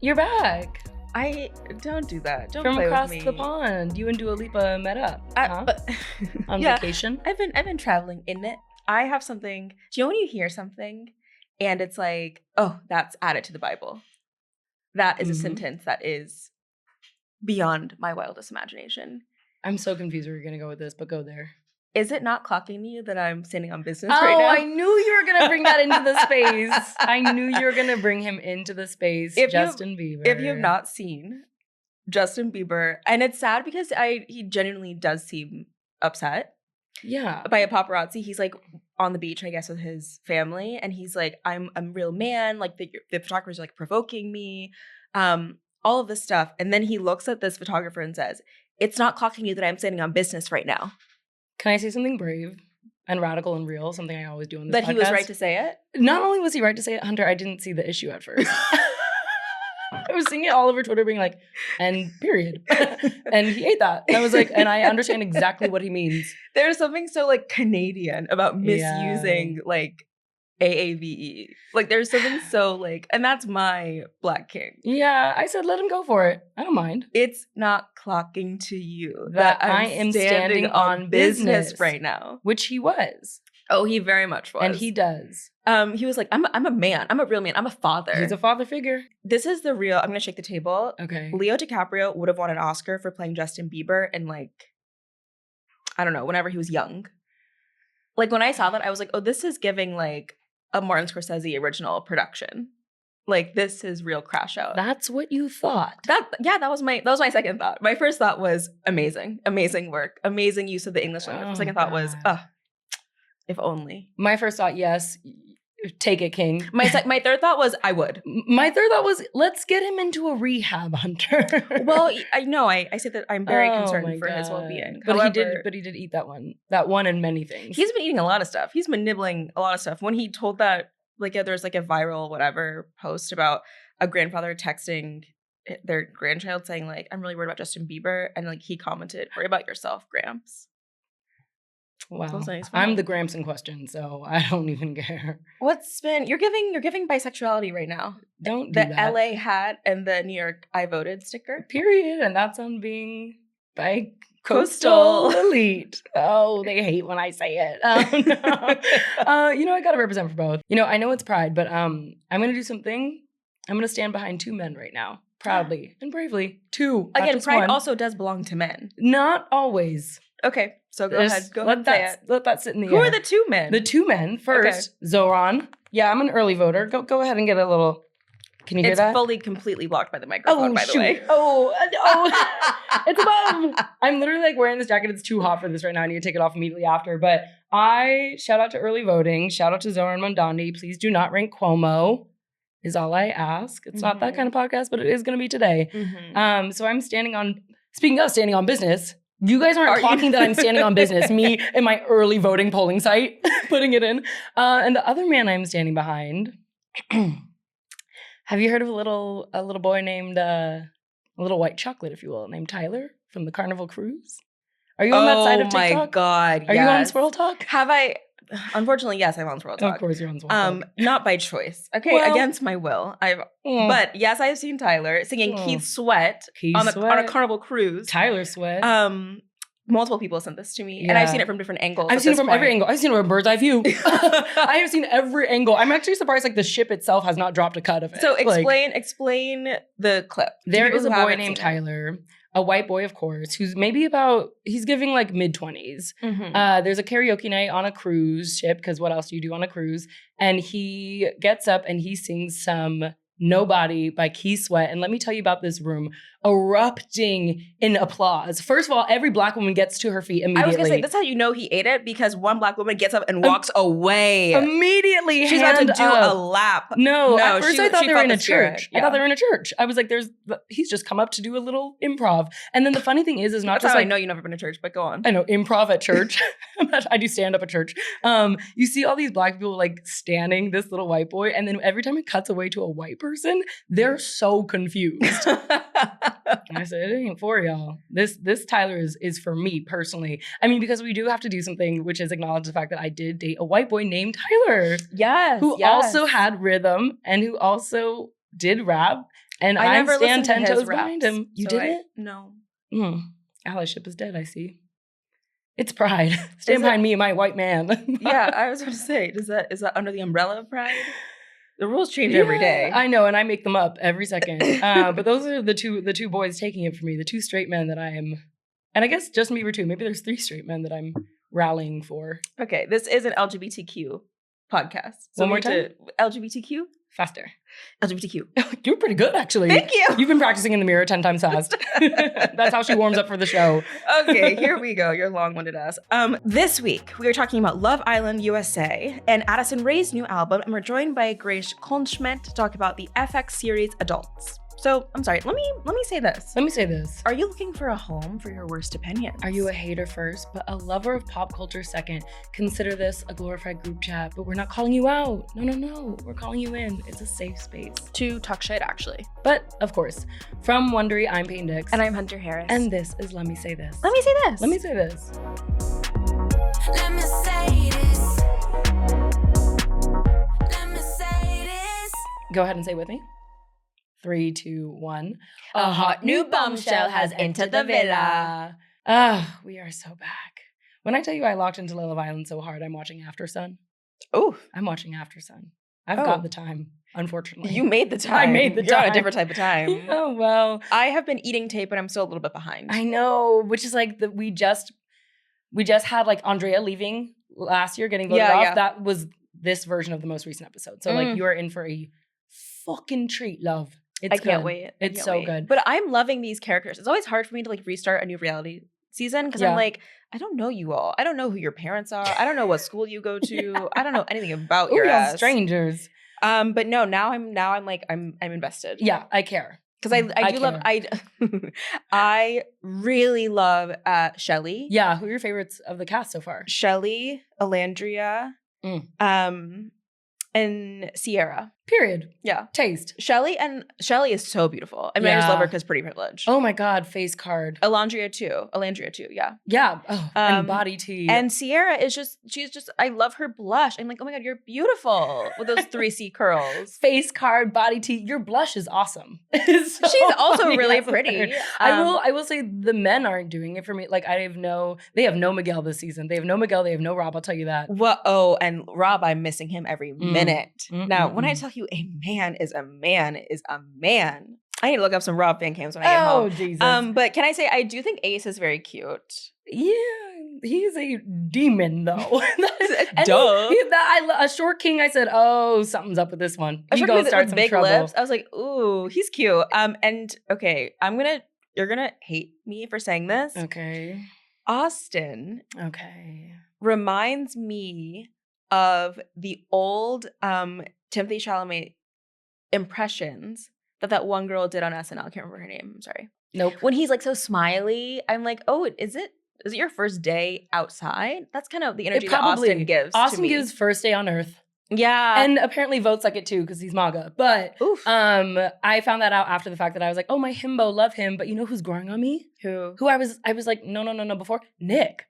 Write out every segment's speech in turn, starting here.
You're back. I don't do that. Don't From play across with me. the pond. You and Dua Lipa met up on Yeah, vacation. I've been traveling in it. I have something. Do you know when you hear something and it's like, oh, that's added to the Bible? That is a sentence that is beyond my wildest imagination. I'm so confused where you're gonna go with this, but go there. Is it not clocking you that I'm standing on business right now? Oh, I knew you were gonna bring that into the space. I knew you were gonna bring him into the space. Justin Bieber. If you have not seen Justin Bieber, and it's sad because he genuinely does seem upset. Yeah. By a paparazzi. He's like on the beach, I guess, with his family, and he's like, I'm a real man. Like the photographers are like provoking me, all of this stuff. And then he looks at this photographer and says, "It's not clocking you that I'm standing on business right now." Can I say something brave and radical and real? Something I always do on this podcast? That he was right to say it? Not only was he right to say it, Hunter, I didn't see the issue at first. I was seeing it all over Twitter being like, and period. And he ate that. And I was like, and I understand exactly what he means. There's something so like Canadian about misusing like AAVE. Like there's something so like, and that's my Black King. Yeah, I said, let him go for it. I don't mind. It's not clocking to you that I am standing on business right now. Which he was. Oh, he very much was. And he does. He was like, I'm a man. I'm a real man. I'm a father. He's a father figure. This is the real, I'm going to shake the table. Okay. Leo DiCaprio would have won an Oscar for playing Justin Bieber in like, I don't know, whenever he was young. Like when I saw that, I was like, oh, this is giving like a Martin Scorsese original production. Like this is real Crash Out. That's what you thought. That was my second thought. My first thought was amazing work, amazing use of the English language. My second thought was, if only. My first thought, yes, take it, King. My third thought was, I would. My third thought was, let's get him into a rehab, Hunter. Well, I know. I say that I'm very concerned for his well-being. But however, he did eat that one and many things. He's been eating a lot of stuff. He's been nibbling a lot of stuff. When he told that, like, there's like a viral whatever post about a grandfather texting their grandchild saying like, I'm really worried about Justin Bieber. And like he commented, worry about yourself, Gramps. Wow. I'm the Gramps in question, so I don't even care. You're giving bisexuality right now. Don't do the that. LA hat and the New York I voted sticker. Period. And that's on being bi-coastal elite. Oh, they hate when I say it. No. I gotta represent for both. I know it's pride, but I'm gonna do something. I'm gonna stand behind two men right now. Proudly and bravely. Two. Again, pride also does belong to men. Not always. Okay, so go ahead. Let that sit in the air. Who are the two men? The two men. First, okay. Zoran. Yeah, I'm an early voter. Go ahead and get a little. Can you hear that? It's fully, completely blocked by the microphone, by the way. Oh, it's above. I'm literally like wearing this jacket. It's too hot for this right now. I need to take it off immediately after. But I shout out to early voting. Shout out to Zoran Mondandi. Please do not rank Cuomo. Is all I ask. It's not that kind of podcast, but it is going to be today. Mm-hmm. So I'm standing on. Speaking of standing on business. You guys aren't clocking that I'm standing on business. Me and my early voting polling site, putting it in. And the other man I'm standing behind. Have you heard of a little boy named a little white chocolate, if you will, named Tyler from the Carnival Cruise? Are you on that side of TikTok? Oh my God! Are you on Swirl Talk? Have I? Unfortunately, yes, I'm on Swirl Talk. Of course, you're on Swirl Talk. Not by choice. Okay, against my will. But yes, I've seen Tyler singing Keith Sweat on a Carnival Cruise. Tyler Sweat. Multiple people sent this to me, and I've seen it from different angles. I've seen it from every angle. I've seen it from a bird's eye view. I have seen every angle. I'm actually surprised the ship itself has not dropped a cut of it. So explain the clip. There is a boy named Tyler, a white boy, of course, who's maybe he's giving like mid-20s. Mm-hmm. There's a karaoke night on a cruise ship, because what else do you do on a cruise? And he gets up and he sings some Nobody by Keith Sweat. And let me tell you about this room erupting in applause. First of all, every Black woman gets to her feet immediately. I was going to say, that's how you know he ate it, because one Black woman gets up and walks away. Immediately. She's about to do a lap. No, at first I thought they were in a church. Yeah. I thought they were in a church. I was like, he's just come up to do a little improv. And then the funny thing is not that's just how I know you've never been to church, but go on. I know, improv at church. I do stand up at church. You see all these Black people like standing this little white boy, and then every time it cuts away to a white person, they're so confused. And I said, it ain't for y'all. This Tyler is for me personally. I mean, because we do have to do something, which is acknowledge the fact that I did date a white boy named Tyler. Yes. Who also had rhythm and who also did rap. And I I never stand listened to 10 his toes behind raps, him. You so didn't? No. Allyship is dead, I see. It's pride. Is Stand it- behind me, my white man. Yeah, I was going to say, is that under the umbrella of pride? The rules change every day. I know, and I make them up every second. But those are the two boys taking it for me, the two straight men that I am, and I guess Justin Bieber too. Maybe there's 3 straight men that I'm rallying for. Okay, this is an LGBTQ podcast. So One more time? LGBTQ? Faster. LGBTQ. You're pretty good, actually. Thank you. You've been practicing in the mirror 10 times fast. That's how she warms up for the show. Okay, here we go. You're long-winded ass. This week, we are talking about Love Island USA and Addison Rae's new album, and we're joined by Grace Kuhlenschmidt to talk about the FX series Adults. So, I'm sorry, let me say this. Let me say this. Are you looking for a home for your worst opinions? Are you a hater first, but a lover of pop culture second? Consider this a glorified group chat, but we're not calling you out. No. We're calling you in. It's a safe space. to talk shit, actually? But, of course, from Wondery, I'm Peyton Dix. And I'm Hunter Harris. And this is Let Me Say This. Let me say this. Let me say this. Let me say this. Let me say this. Go ahead and say it with me. 3, 2, 1. A hot new bombshell has entered the villa. We are so back. When I tell you I locked into Love Island so hard, I'm watching After Sun. Oh, I'm watching After Sun. I've got the time, unfortunately. you made the time. I made the You're on time. a different type of time. Oh, well. I have been eating tape, but I'm still a little bit behind. I know, which is like we just had like Andrea leaving last year, getting voted off. Yeah. That was this version of the most recent episode. So like you are in for a fucking treat, love. I can't wait. It's so good. But I'm loving these characters. It's always hard for me to like restart a new reality season because I'm like, I don't know you all. I don't know who your parents are. I don't know what school you go to. I don't know anything about your ass. Strangers. But no, now I'm like I'm invested. Yeah, I care. Because I really love Shelley. Yeah, who are your favorites of the cast so far? Shelley, Alandria, and Sierra. Period. Yeah. Taste. Shelley is so beautiful. I mean, I just love her because pretty privilege. Oh my God, face card. Alandria too, yeah. Yeah. Oh, and body tea. And Sierra she's just, I love her blush. I'm like, oh my God, you're beautiful with those 3C curls. Face card, body tea. Your blush is awesome. She's also really pretty. I will say the men aren't doing it for me. Like they have no Miguel this season. They have no Miguel. They have no Rob. I'll tell you that. And Rob, I'm missing him every minute. Now, when I tell you a man is a man is a man, I need to look up some Rob fan cams when I get home. Oh, Jesus. But can I say, I do think Ace is very cute. Yeah, he's a demon though. Duh. A short king. I said, oh, something's up with this one. A He short goes king start with some big trouble. lips. I was like, ooh, he's cute. And okay, you're gonna hate me for saying this. Okay. Austin Okay. reminds me of the old Timothy Chalamet impressions that one girl did on SNL. I can't remember her name. I'm sorry. Nope. When he's like so smiley, I'm like, oh, is it your first day outside? That's kind of the energy that Austin gives. Austin to me. gives first day on Earth. Yeah. And apparently votes like it too because he's MAGA. But Oof. I found that out after the fact that I was like, oh, my himbo, love him. But you know who's growing on me? Who I was like, no, before? Nick.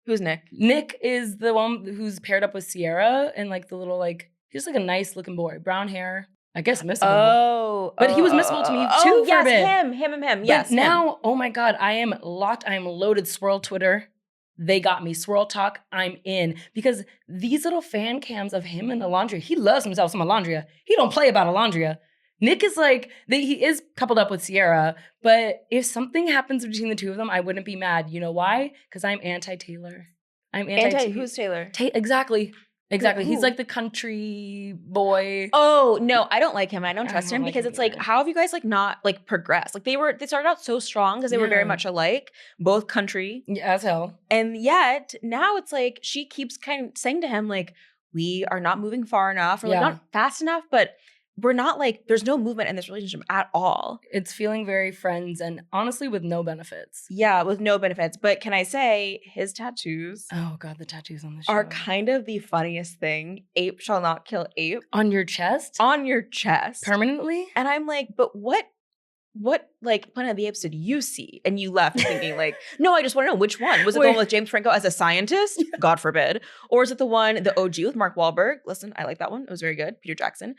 Who's Nick? Nick is the one who's paired up with Sierra and like the little like, he's like a nice looking boy. Brown hair. I guess missable. But he was missable to me too for a bit. Him. Yes, But now, oh my God, I am locked. I am loaded. Swirl Twitter. They got me. Swirl Talk. I'm in. Because these little fan cams of him and Alandria, he loves himself some Alandria. He don't play about Alandria. Nick is like, he is coupled up with Sierra, but if something happens between the two of them, I wouldn't be mad. You know why? Because I'm anti-Taylor. I'm anti-Taylor. Who's Taylor? Exactly. Who? He's like the country boy. Oh, no, I don't like him. I don't trust him like because him it's like, either. how have you guys like not like progressed? Like they started out so strong because they were very much alike, both country. Yeah, as hell. And yet now it's like she keeps kind of saying to him, like, we are not moving far enough or like not fast enough, but we're not like, there's no movement in this relationship at all. It's feeling very friends and honestly with no benefits. Yeah, with no benefits. But can I say his tattoos Oh God, the tattoos on the show. are kind of the funniest thing. Ape shall not kill ape. On your chest? On your chest. Permanently? And I'm like, but what like Planet of the Apes did you see? And you left thinking like, no, I just want to know which one. Was it the one with James Franco as a scientist? God forbid. Or is it the OG with Mark Wahlberg? Listen, I like that one. It was very good. Peter Jackson.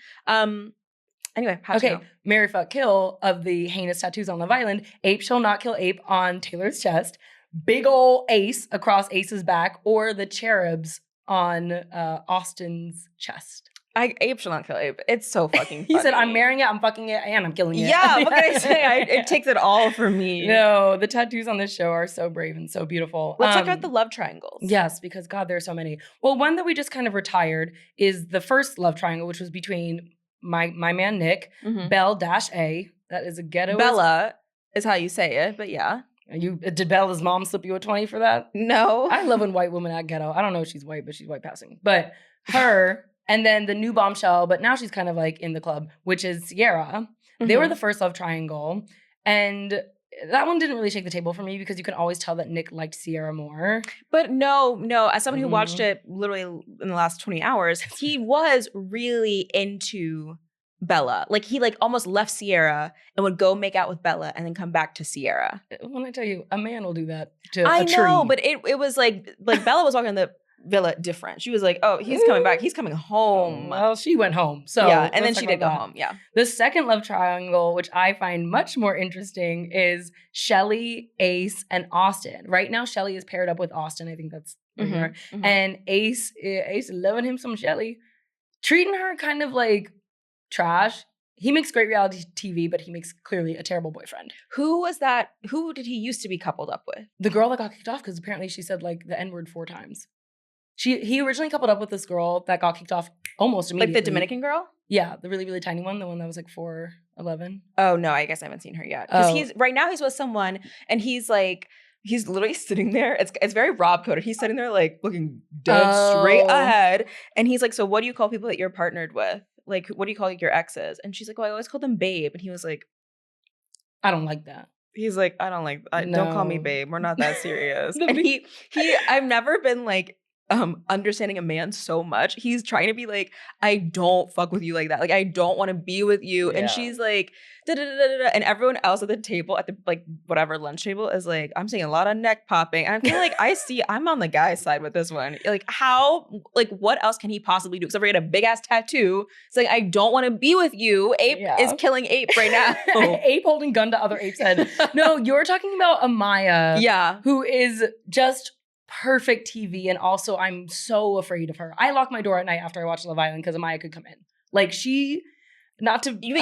Anyway, how'd you know? Marry, fuck, kill of the heinous tattoos on Love Island. Ape shall not kill ape on Taylor's chest. Big ol' ace across Ace's back, or the cherubs on Austin's chest. Ape shall not kill ape. It's so fucking funny. He said, I'm marrying it, I'm fucking it, and I'm killing it. Yeah, what can I say? It takes it all for me. No, the tattoos on this show are so brave and so beautiful. Let's talk about the love triangles. Yes, because God, there are so many. Well, one that we just kind of retired is the first love triangle, which was between my man Nick, Belle-A. That is a ghetto. Bella is how you say it, but yeah. Did Bella's mom slip you a 20 for that? No. I love when white women act ghetto. I don't know if she's white, but she's white passing. But her, and then the new Bombshell, but now she's kind of like in the club, which is Sierra. They were the first love triangle. And that one didn't really shake the table for me because you can always tell that Nick liked Sierra more. But no. As someone who watched it literally in the last 20 hours, he was really into Bella. Like he like almost left Sierra and would go make out with Bella and then come back to Sierra. When I tell you, a man will do that to I a tree. know, but it was like Bella was walking in the villa different. She was like, oh, he's coming back. He's coming home. Well, she went home. So yeah, and then let's she talk did go about that. home. Yeah. The second love triangle, which I find much more interesting, is Shelly, Ace, and Austin. Right now, Shelly is paired up with Austin. I think that's her. And Ace is loving him some Shelly, treating her kind of like trash. He makes great reality TV, but he makes clearly a terrible boyfriend. Who was that? Who did he used to be coupled up with? The girl that got kicked off because apparently she said like the N-word 4 times. He originally coupled up with this girl that got kicked off almost immediately. Like the Dominican girl? Yeah, the really, really tiny one, the one that was like 4'11". Oh no, I guess I haven't seen her yet. Because he's with someone and he's literally sitting there. It's very Rob coded. He's sitting there like looking dead straight ahead. And he's like, so what do you call people that you're partnered with? Like, what do you call your exes? And she's like, well, I always call them babe. And he was like, I don't like that. He's like, don't call me babe. We're not that serious. And I've never been like, understanding a man so much. He's trying to be like, I don't fuck with you like that. Like, I don't want to be with you. Yeah. And she's like, da da da da da. And everyone else at the table, at the like whatever lunch table, is like, I'm seeing a lot of neck popping. And I'm kind of like, I'm on the guy's side with this one. Like, how? Like, what else can he possibly do except for get a big ass tattoo? It's like, I don't want to be with you. Ape is killing ape right now. Ape holding gun to other ape's head. No, you're talking about Amaya. Yeah, who is just perfect TV, and also I'm so afraid of her. I lock my door at night after I watch Love Island because Amaya could come in. Like she, not to you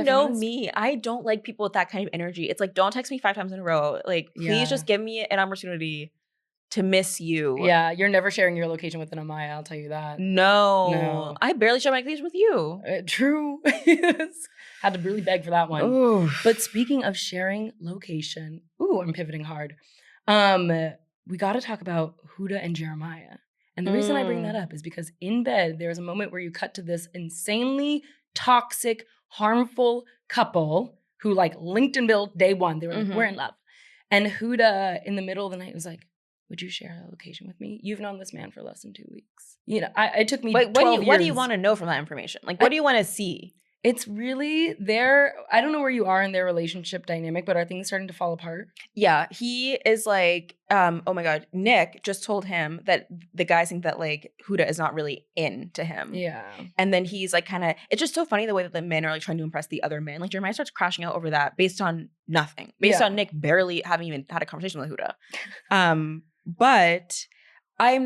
know me. I don't like people with that kind of energy. It's like, don't text me 5 times in a row. Like, please just give me an opportunity to miss you. Yeah, you're never sharing your location with an Amaya. I'll tell you that. No. I barely share my location with you. True. Had to really beg for that one. Ooh. But speaking of sharing location, I'm pivoting hard. We got to talk about Huda and Jeremiah. And the reason I bring that up is because in bed, there was a moment where you cut to this insanely toxic, harmful couple who like linked and built day one. They were like, we're in love. And Huda in the middle of the night was like, would you share a location with me? You've known this man for less than 2 weeks. You know, it took me 12 years. What do you want to know from that information? Like, what do you want to see? It's really I don't know where you are in their relationship dynamic, but are things starting to fall apart? Yeah, he is like, oh my God, Nick just told him that the guys think that like Huda is not really into him. Yeah. And then he's like it's just so funny the way that the men are like trying to impress the other men. Like Jeremiah starts crashing out over that based on nothing. Based on Nick barely having even had a conversation with Huda. But he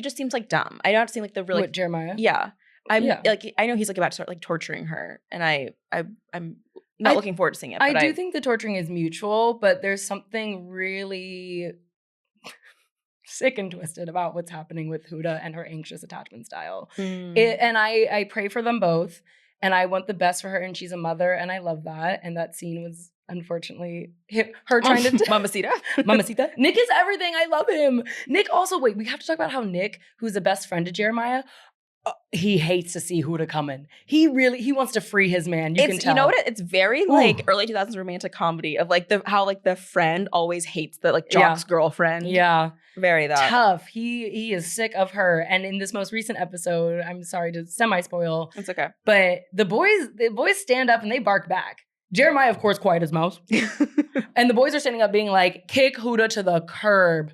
just seems like dumb. I don't seem like the really. What, Jeremiah? Yeah. Like, I know he's like about to start like torturing her, and I'm not looking forward to seeing it. But I do think the torturing is mutual, but there's something really sick and twisted about what's happening with Huda and her anxious attachment style. And I pray for them both, and I want the best for her, and she's a mother, and I love that. And that scene was unfortunately her trying to Mamacita. Nick is everything. I love him. Nick also, wait, we have to talk about how Nick, who's the best friend to Jeremiah, he hates to see Huda coming. He wants to free his man. You can tell. You know what? It's very like early 2000s romantic comedy of like how like the friend always hates the like jock's girlfriend. Yeah. Very that. Tough. He is sick of her. And in this most recent episode, I'm sorry to semi-spoil. It's okay. But the boys stand up and they bark back. Jeremiah, of course, quiet as mouse. And the boys are standing up being like, kick Huda to the curb.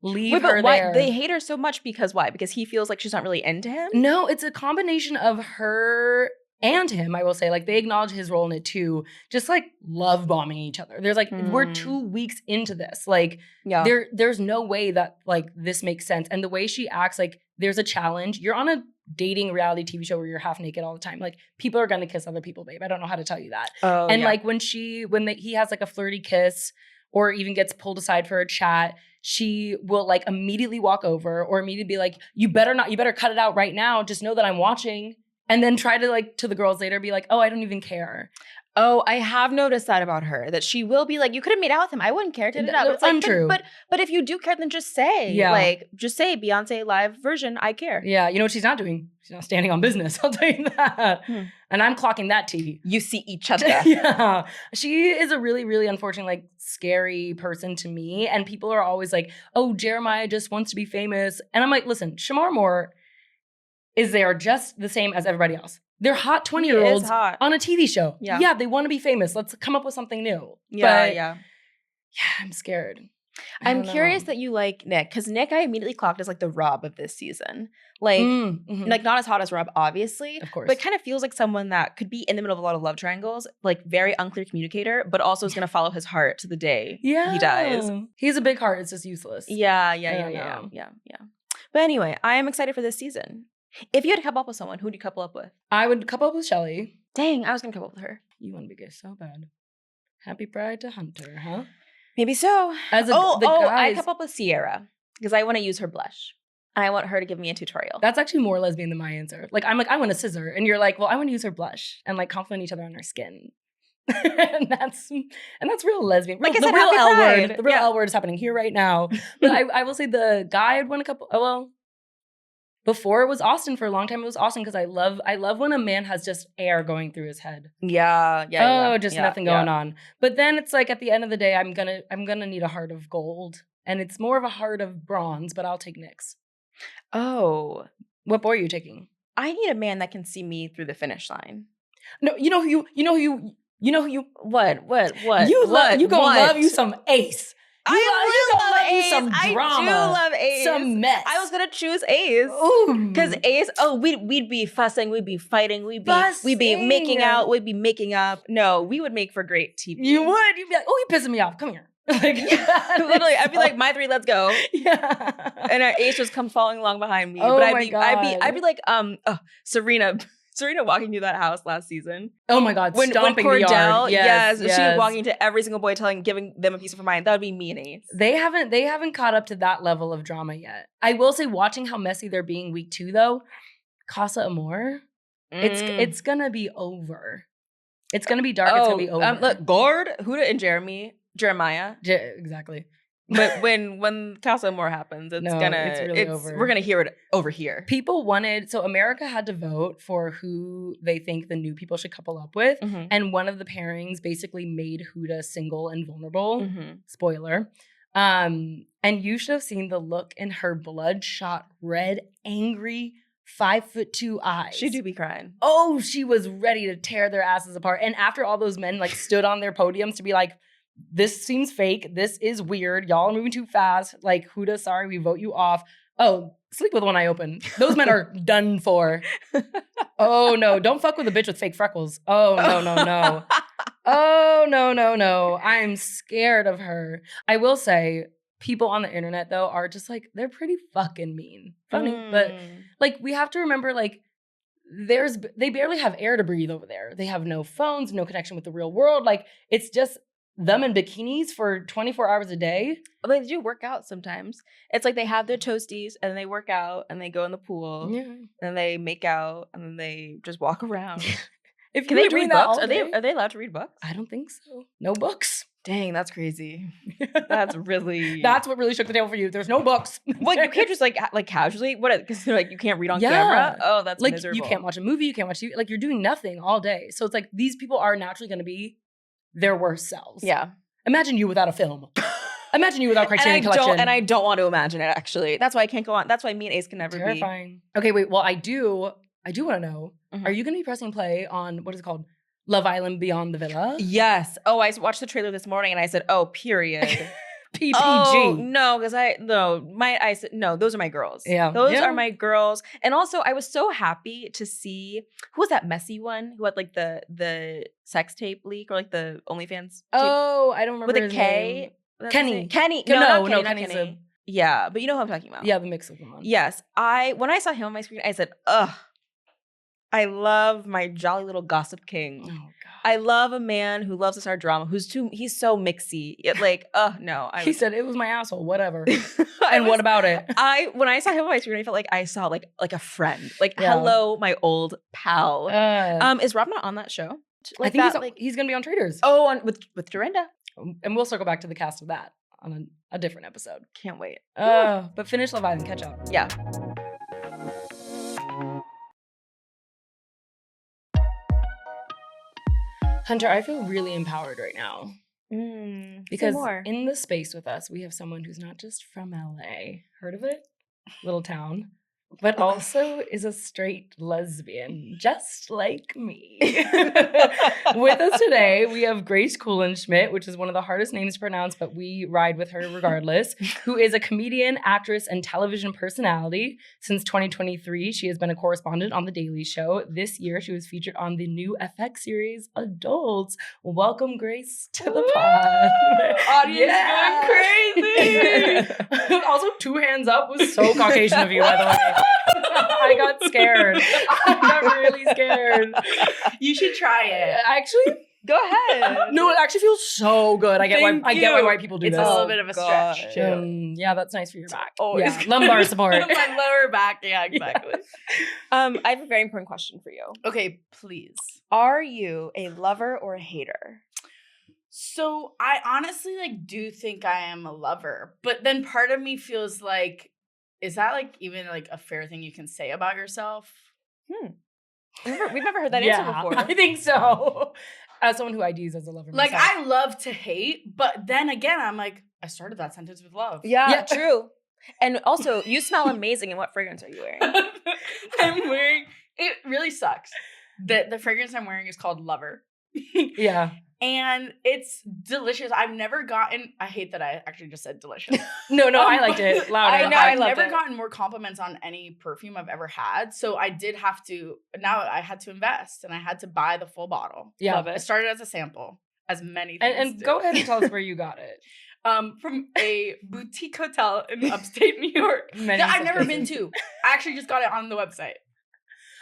Leave her there. They hate her so much because why? Because he feels like she's not really into him? No, it's a combination of her and him, I will say, like, they acknowledge his role in it too, just like love bombing each other. There's like, we're 2 weeks into this. Like, there's no way that like this makes sense. And the way she acts, like, there's a challenge. You're on a dating reality TV show where you're half naked all the time. Like, people are gonna kiss other people, babe. I don't know how to tell you that. And like when he has like a flirty kiss or even gets pulled aside for a chat, she will like immediately walk over or immediately be like, you better cut it out right now. Just know that I'm watching. And then try to like to the girls later be like, oh, I don't even care. Oh, I have noticed that about her, that she will be like, you could have made out with him. I wouldn't care. It's like, untrue. But if you do care, then just say. Yeah. Like, just say Beyonce live version, I care. Yeah, you know what she's not doing? She's not standing on business. I'll tell you that. And I'm clocking that tea. You see each other. Yeah. She is a really, really unfortunate, like, scary person to me. And people are always like, oh, Jeremiah just wants to be famous. And I'm like, listen, Shamar Moore is there just the same as everybody else. They're hot 20-year-olds on a TV show. Yeah, they want to be famous. Let's come up with something new. Yeah, I'm scared. I'm curious that you like Nick, because Nick I immediately clocked as like the Rob of this season. Like, like not as hot as Rob, obviously, of course, but kind of feels like someone that could be in the middle of a lot of love triangles, like very unclear communicator, but also is going to follow his heart to the day he dies. He has a big heart. It's just useless. Yeah. But anyway, I am excited for this season. If you had to couple up with someone, who'd you couple up with? I would couple up with Shelly. Dang, I was going to couple up with her. You want to be gay so bad. Happy Pride to Hunter, huh? Maybe so. Guys, I couple up with Sierra because I want to use her blush. And I want her to give me a tutorial. That's actually more lesbian than my answer. Like, I'm like, I want a scissor. And you're like, well, I want to use her blush and like compliment each other on our skin. and that's real lesbian. Like the I said, real L Pride. word. The real L word is happening here right now. But I will say the guy I'd want a couple. Oh, well. Before it was Austin. For a long time it was Austin because I love when a man has just air going through his head. Nothing going on. But then it's like at the end of the day, I'm gonna need a heart of gold, and it's more of a heart of bronze. But I'll take Nick's. Oh, what boy are you taking? I need a man that can see me through the finish line. No, you know who you. What? You gonna love you some Ace. I love Ace. Some drama. I do love Ace. Some mess. I was gonna choose Ace. Because Ace, we'd be fussing, we'd be fighting, we'd be making out, we'd be making up. No, we would make for great TV. You would. You'd be like, oh, you're pissing me off. Come here. Like, literally, I'd be like, my three, let's go. Yeah. And our Ace just come following along behind me. Oh but my God. I'd be like, Serena walking through that house last season. Oh my God, when stomping Cordell, the yard. Yes. She was walking to every single boy, giving them a piece of her mind. That would be me and Ace. They haven't caught up to that level of drama yet. I will say, watching how messy they're being week 2 though, Casa Amor, it's gonna be over. It's gonna be dark. It's gonna be over. Look, Gord, Huda, and Jeremiah. Exactly. But when Casa Amor happens, it's really over. We're gonna hear it over here. People so America had to vote for who they think the new people should couple up with, and one of the pairings basically made Huda single and vulnerable. Spoiler. And you should have seen the look in her bloodshot, red, angry 5'2" eyes. She do be crying. Oh, she was ready to tear their asses apart. And after all those men like stood on their podiums to be like, this seems fake. This is weird. Y'all are moving too fast. Like, Huda, sorry, we vote you off. Oh, sleep with one eye open. Those men are done for. Oh, no. Don't fuck with a bitch with fake freckles. Oh, no. Oh, no. I'm scared of her. I will say, people on the internet, though, are just like, they're pretty fucking mean. Funny, but like, we have to remember, like, they barely have air to breathe over there. They have no phones, no connection with the real world. Like, it's just them in bikinis for 24 hours a day. They do work out sometimes. It's like they have their toasties and they work out and they go in the pool and they make out and then they just walk around. Can they read books? Are they allowed to read books? I don't think so. No books. Dang, that's crazy. That's what really shook the table for you. There's no books. Like, you can't just like casually. What? Because like you can't read on camera. Oh, that's like miserable. You can't watch a movie. You can't watch TV. Like, you're doing nothing all day. So it's like these people are naturally going to be their worst selves. Yeah. Imagine you without a film. Imagine you without Criterion Collection. And I don't want to imagine it, actually. That's why I can't go on. That's why me and Ace can never be. Terrifying. Okay, wait. Well, I do want to know, are you going to be pressing play on, what is it called? Love Island Beyond the Villa? Yes. Oh, I watched the trailer this morning and I said, oh, period. PPG. Oh no, because I said no. Those are my girls. Yeah. those Yeah. are my girls. And also, I was so happy to see who was that messy one who had like the sex tape leak or like the OnlyFans tape Oh, I don't remember with a his K. name. That's Kenny. his name? Kenny. No, No, not Kenny's Kenny. Yeah, but you know who I'm talking about. Yeah, the mix of them one. Yes. When I saw him on my screen, I said, ugh, I love my jolly little gossip king. Oh God. I love a man who loves us our drama, he's so mixy. He said it was my asshole, whatever. I And was- what about it? when I saw him on my screen, I felt like I saw like a friend. Like, Yeah. hello, my old pal. Is Rob not on that show? I think he's gonna be on Traders. With Dorinda. And we'll circle back to the cast of that on a different episode. Can't wait. But finish Love Island, catch up. Yeah. Hunter, I feel really empowered right now because more. in the space with us, we have someone who's not just from LA, heard of it? Little town, but also is a straight lesbian, just like me. With us today, we have Grace Kuhlenschmidt, which is one of the hardest names to pronounce, but we ride with her regardless, who is a comedian, actress, and television personality. Since 2023, she has been a correspondent on The Daily Show. This year, she was featured on the new FX series, Adults. Welcome, Grace, to the pod. Audience going crazy. Also, 2 hands up was so Caucasian of you, by the way. I got scared. I got really scared. You should try it. Actually, Go ahead. no, it actually feels so good. I get Thank why you. white people do It's this. a little bit of a stretch, too. Yeah, that's nice for your back. Always. Yeah, lumbar support. My lower back. Yeah, exactly. I have a very important question for you. Okay, please. Are you a lover or a hater? So I honestly do think I am a lover, but then part of me feels like, is that even a fair thing you can say about yourself? We've never heard that answer before. I think so. As someone who IDs as a lover, myself. I love to hate, but then again, I'm like, I started that sentence with love. Yeah, true. And also, you smell amazing. And what fragrance are you wearing? I'm wearing, it really sucks. The fragrance I'm wearing is called Lover. Yeah. And it's delicious. I've never gotten, I hate that I actually just said delicious. No, I liked it. Louder. I know, I've loved never it. gotten more compliments on any perfume I've ever had. So I did have to, now I had to invest and I had to buy the full bottle. Yeah. Love It it. started as a sample, as many things And do. go ahead and tell us where you got it. From a boutique hotel in upstate New York Many that I've never places. been to. I actually just got it on the website.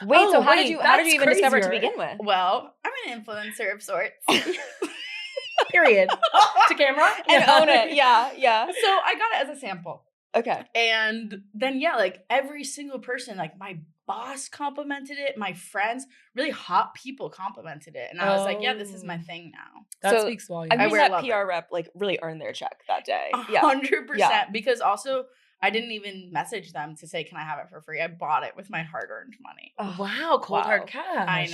Wait, Oh, so how wait, did you that's even discover it to crazier. begin with? Well, I'm an influencer of sorts. Period. To camera And own it. Yeah. So I got it as a sample. Okay. And then, every single person, my boss complimented it, my friends, really hot people complimented it. And I was like, yeah, this is my thing now. That So, speaks volumes. I mean, wear that Lover. PR rep really earned their check that day. 100%. Yeah. Because also, I didn't even message them to say, can I have it for free? I bought it with my hard-earned money. Wow, cold hard cash. I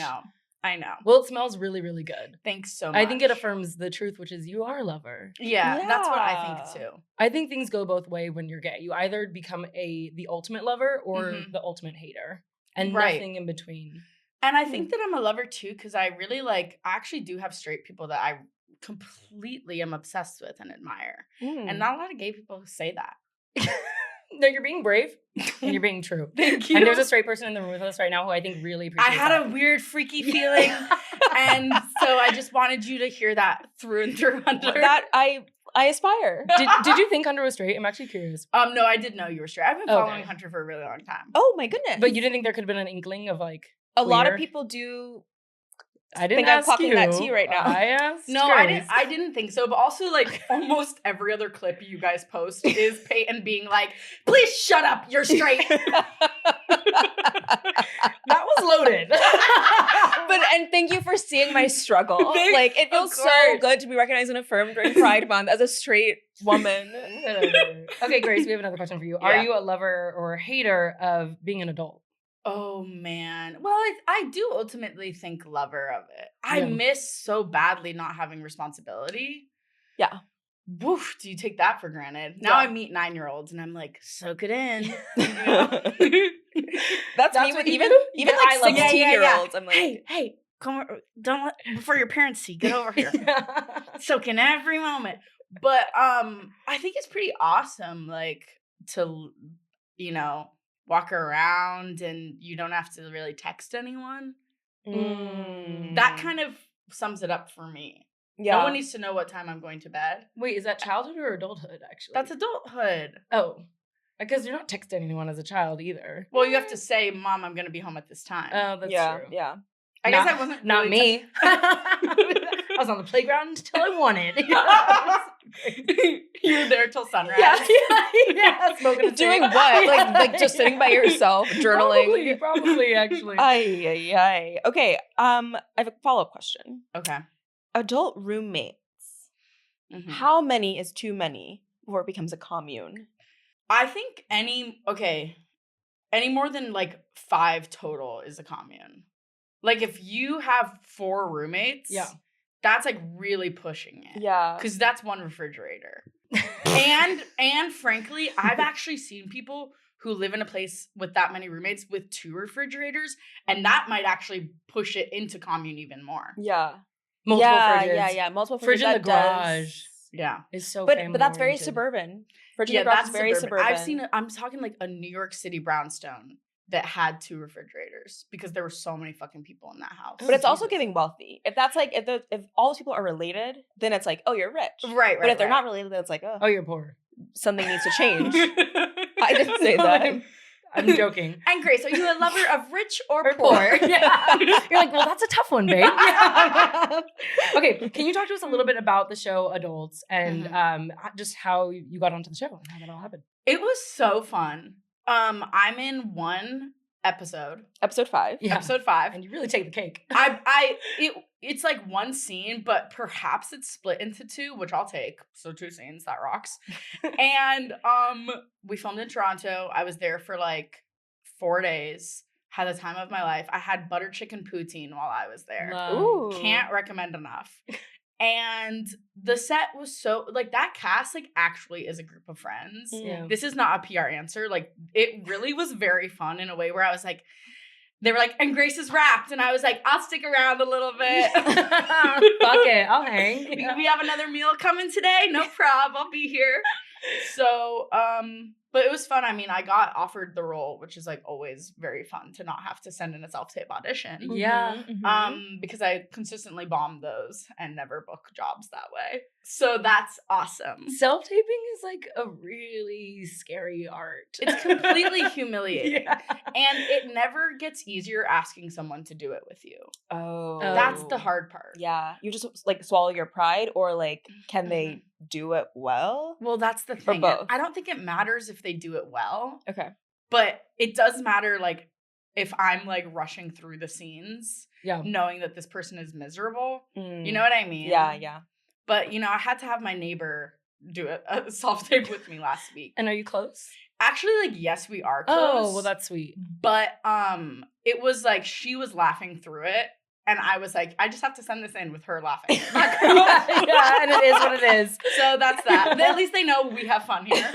know. Well, it smells really, really good. Thanks so much. I think it affirms the truth, which is you are a lover. Yeah, that's what I think Yeah. too. I think things go both ways when you're gay. You either become the ultimate lover or Mhm. the ultimate hater, and Right. nothing in between. And I think that I'm a lover too, because I really I actually do have straight people that I completely am obsessed with and admire. And not a lot of gay people say that. No, you're being brave and you're being true. Thank you. And there's a straight person in the room with us right now who I think really I appreciates had that. a weird, freaky feeling. And so I just wanted you to hear that through and through, Hunter. That I aspire. Did you think Hunter was straight? I'm actually curious. No, I did know you were straight. I've been Okay. following Hunter for a really long time. Oh my goodness. But you didn't think there could have been an inkling of a lot of queer? people do. I didn't think I'm ask clocking you. that tea right now. I asked No, Grace. I didn't think so. But also, almost every other clip you guys post is Peyton being like, "Please shut up, you're straight." That was loaded. And thank you for seeing my struggle. Thanks, It feels of so course. good to be recognized and affirmed during Pride Month as a straight woman. Okay, Grace, we have another question for you. Yeah. Are you a lover or a hater of being an adult? Oh man. Well, I do ultimately think lover of it. I Yeah. miss so badly not having responsibility. Yeah. Woof, do you take that for granted? Now Yeah. I meet 9-year-olds and I'm like, soak it in. That's me That's with what you even do? even Yeah, like I love that. 16-year-olds. I'm like, hey, come over, don't let, before your parents see, get over here. Soak in every moment. But I think it's pretty awesome, like, to, you know, walk around and you don't have to really text anyone. That kind of sums it up for me. Yeah. No one needs to know what time I'm going to bed. Wait, is that childhood or adulthood, actually? That's adulthood. Oh. Because you're not texting anyone as a child either. Well, you have to say, Mom, I'm going to be home at this time. Oh, that's true. Yeah. I guess I wasn't Not really me. I was on the playground until I wanted. You were there till sunrise. Yeah. Smoking a Doing cig. what? Like just sitting by yourself, journaling. Probably actually. Ay. Okay. I have a follow-up question. Okay. Adult roommates. Mhm. How many is too many before it becomes a commune? I think any more than like 5 total is a commune. Like if you have 4 roommates, that's like really pushing it. Yeah. Because that's 1 refrigerator. and frankly, I've actually seen people who live in a place with that many roommates with 2 refrigerators, and that might actually push it into commune even more. Yeah. Multiple fridges. Yeah. Multiple fridges. Fridge in the that garage. Yeah. Is so But family that's very oriented. suburban. Fridge in the garage is very suburban. I'm talking like a New York City brownstone that had 2 refrigerators because there were so many fucking people in that house. But it's also Jesus. giving wealthy. If that's like if all those people are related, then it's like, oh, you're rich. Right. But if they're not related, then it's like, Oh, you're poor. something needs to change. I didn't say that. I'm joking. And Grace, are you a lover of rich or Or poor? poor. Yeah. You're like, well, that's a tough one, babe. Yeah. Okay, can you talk to us a little bit about the show Adults and just how you got onto the show and how that all happened? It was so fun. I'm in 1 episode. Episode 5. Yeah. Episode 5. And you really take the cake. It's like 1 scene, but perhaps it's split into 2, which I'll take. So 2 scenes, that rocks. And we filmed in Toronto. I was there for like 4 days. Had the time of my life. I had butter chicken poutine while I was there. Ooh. Can't recommend enough. And the set was so like that cast like actually is a group of friends. Yeah. This is not a PR answer. Like it really was very fun in a way where I was like, they were like, and Grace is wrapped. And I was like, I'll stick around a little bit. Fuck it, I'll hang. We have another meal coming today. No problem. I'll be here. So, but it was fun. I mean, I got offered the role, which is like always very fun to not have to send in a self-tape audition. Yeah. Because I consistently bomb those and never book jobs that way. So that's awesome. Self-taping is like a really scary art. It's completely humiliating. Yeah. And it never gets easier asking someone to do it with you. Oh. That's the hard part. Yeah. You just like swallow your pride, or like, can they do it well? Well, that's the Or thing. both. I don't think it matters if they do it well, Okay. but it does matter like if I'm like rushing through the scenes, Yeah. knowing that this person is miserable. Mm. You know what I mean? Yeah. But, you know, I had to have my neighbor do a self-tape with me last week. And are you close? Actually, like, yes, we are close. Oh, well, that's sweet. But it was like she was laughing through it. And I was like, I just have to send this in with her laughing. Yeah, and it is what it is. So that's that. At least they know we have fun here.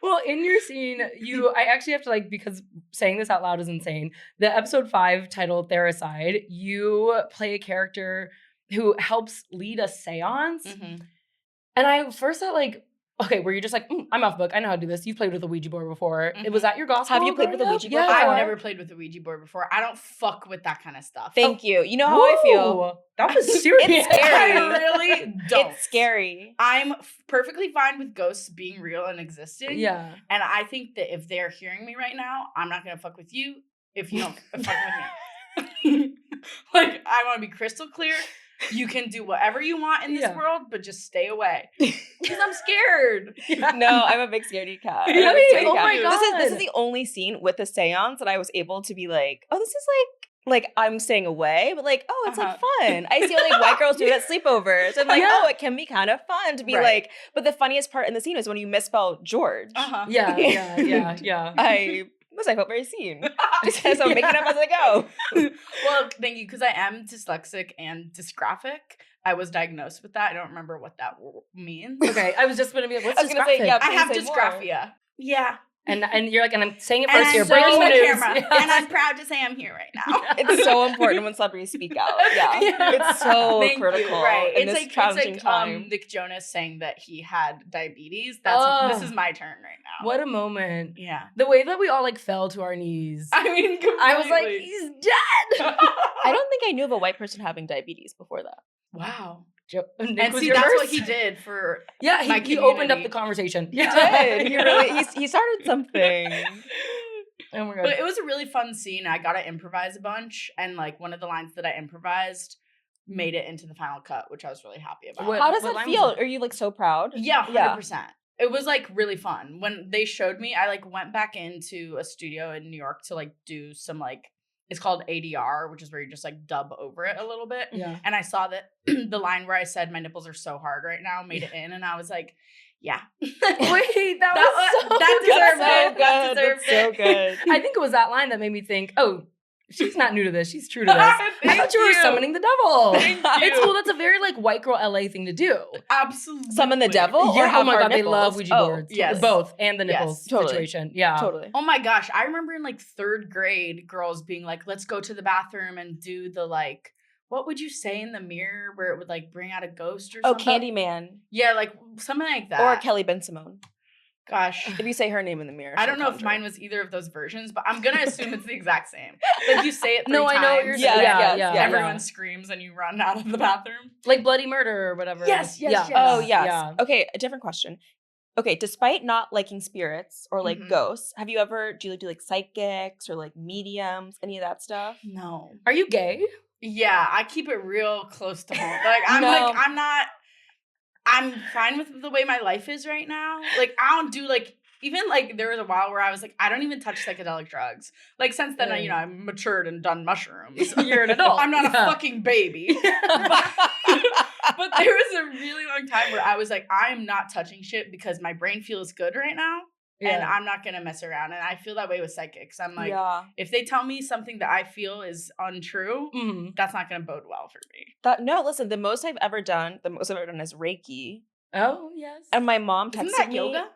Well, in your scene, I actually have to like, because saying this out loud is insane. The episode 5 titled Thericide, you play a character who helps lead a seance. Mhm. And I first thought like, okay, were you just like, I'm off book. I know how to do this. You've played with a Ouija board before. It was at your gospel. Have you played with a growing Ouija up? board Yeah. before? I've never played with a Ouija board before. I don't fuck with that kind of stuff. Thank you. You know how I feel. Whoa, that was serious. It's scary. I really don't. It's scary. I'm perfectly fine with ghosts being real and existing. Yeah. And I think that if they're hearing me right now, I'm not going to fuck with you if you don't fuck with me. Like, I want to be crystal clear. You can do whatever you want in this Yeah. world, but just stay away. Because I'm scared. No, I'm a big scaredy cat. I'm a Really? big scaredy Oh cat. my This is God. the only scene with the seance that I was able to be like, oh, this is like I'm staying away, but like, oh, it's like fun. I see like white girls do it at sleepovers. I'm like, Yeah. oh, it can be kind of fun to be Right. like, but the funniest part in the scene is when you misspell George. Uh-huh. Yeah. I felt very seen. Just as I'm making up as I go. Well, thank you, because I am dyslexic and dysgraphic. I was diagnosed with that. I don't remember what that means. Okay, I was just going to be like, what's I was gonna say, dysgraphic? yeah, I have Please say more. dysgraphia. Yeah. And you're like, and I'm saying it And first I'm here. so Breaking on news. camera. Yes. And I'm proud to say I'm here right now. It's so important when celebrities speak out. Yeah. Yeah. It's so Thank you. critical Right. in this It's challenging like time. Nick Jonas saying that he had diabetes. This is my turn right now. What a moment. Yeah. The way that we all like fell to our knees. I mean, completely. I was like, he's dead. I don't think I knew of a white person having diabetes before that. wow. Nick And was see, your that's first. what he did for. Yeah, my he opened up community. the conversation. He did. He really he started something. Oh my god. But it was a really fun scene. I got to improvise a bunch, and like one of the lines that I improvised made it into the final cut, which I was really happy about. What- How does what that line was feel? it? Are you like so proud? Yeah, 100%. Yeah. It was like really fun. When they showed me, I like went back into a studio in New York to like do some like, it's called ADR, which is where you just like dub over it a little bit. Yeah. And I saw that the line where I said my nipples are so hard right now made it in, and I was like, yeah. Wait, that that deserved deserved it. That That's deserved so it. good. I think it was that line that made me think, oh, she's not new to this. She's true to this. I Thank thought you were you. summoning the devil. Thank It's you. cool. That's a very like white girl LA thing to do. Absolutely. Summon the devil? Or Yeah, have oh my hard god, they nipples? love Ouija Oh, boards. yes. Both and the Yes, nipples totally. situation. Yeah. Totally. Oh my gosh, I remember in like 3rd grade, girls being like, let's go to the bathroom and do the like, what would you say in the mirror where it would like bring out a ghost or Oh, something? Candyman. Yeah, like something like that. Or Kelly Ben Simone. Gosh. If you say her name in the mirror. I she'll don't know if conjure. mine was either of those versions, but I'm gonna assume it's the exact same. Like you say it 3 No, times. I know what you're Yeah, saying. yeah, Yeah, yeah. Everyone screams and you run out of the bathroom. Like bloody murder or whatever. Yes, yes, Yeah. yes. Oh, yes. Yeah. Okay, a different question. Okay, despite not liking spirits or like Mhm. ghosts, do you do like psychics or like mediums, any of that stuff? No. Are you gay? Yeah, I keep it real close to home. Like I'm No. I'm fine with the way my life is right now. Like I don't do like even like there was a while where I was like, I don't even touch psychedelic drugs. Like since then, Right. I matured and done mushrooms. You're an adult. I'm not a Yeah. fucking baby. But there was a really long time where I was like, I am not touching shit because my brain feels good right now. And I'm not gonna mess around. And I feel that way with psychics. I'm like, yeah. if they tell me something that I feel is untrue, Mhm. that's not gonna bode well for me. No, listen, the most I've ever done is Reiki. Oh, yes. And my mom texted Isn't that me. yoga?